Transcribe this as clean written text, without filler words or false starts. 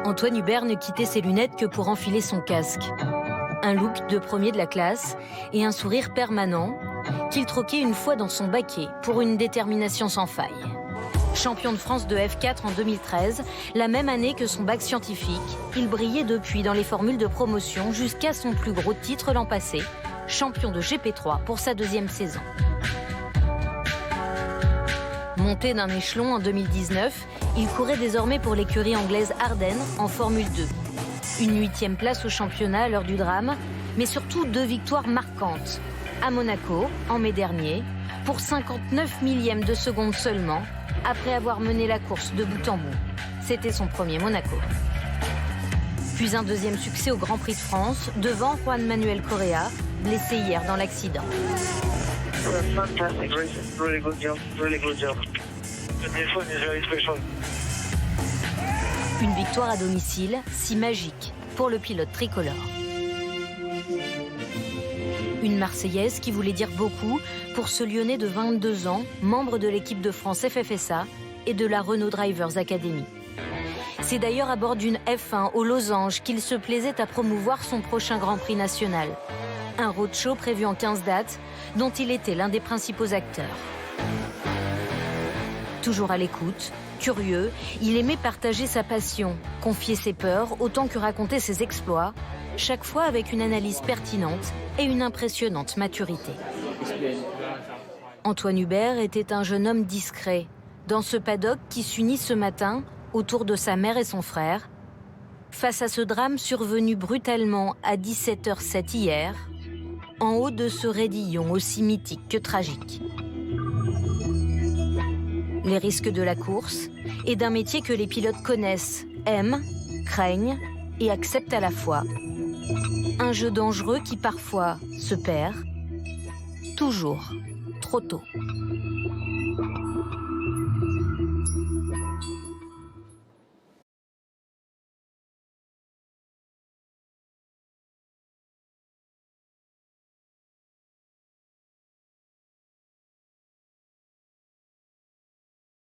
Antoine Hubert ne quittait ses lunettes que pour enfiler son casque. Un look de premier de la classe et un sourire permanent qu'il troquait une fois dans son baquet pour une détermination sans faille. Champion de France de F4 en 2013, la même année que son bac scientifique, il brillait depuis dans les formules de promotion jusqu'à son plus gros titre l'an passé, champion de GP3 pour sa deuxième saison. Monté d'un échelon en 2019, il courait désormais pour l'écurie anglaise Ardennes en Formule 2. Une 8e place au championnat à l'heure du drame, mais surtout 2 victoires marquantes. À Monaco, en mai dernier, pour 59 millièmes de seconde seulement, après avoir mené la course de bout en bout. C'était son premier Monaco. Puis un deuxième succès au Grand Prix de France, devant Juan Manuel Correa, blessé hier dans l'accident. Une victoire à domicile, si magique pour le pilote tricolore. Une Marseillaise qui voulait dire beaucoup pour ce Lyonnais de 22 ans, membre de l'équipe de France FFSA et de la Renault Drivers Academy. C'est d'ailleurs à bord d'une F1 aux Losanges qu'il se plaisait à promouvoir son prochain Grand Prix national. Un roadshow prévu en 15 dates, dont il était l'un des principaux acteurs. Toujours à l'écoute, curieux, il aimait partager sa passion, confier ses peurs autant que raconter ses exploits, chaque fois avec une analyse pertinente et une impressionnante maturité. Antoine Hubert était un jeune homme discret, dans ce paddock qui s'unit ce matin autour de sa mère et son frère, face à ce drame survenu brutalement à 17h07 hier, en haut de ce raidillon aussi mythique que tragique. Les risques de la course et d'un métier que les pilotes connaissent, aiment, craignent et acceptent à la fois. Un jeu dangereux qui parfois se perd, toujours trop tôt.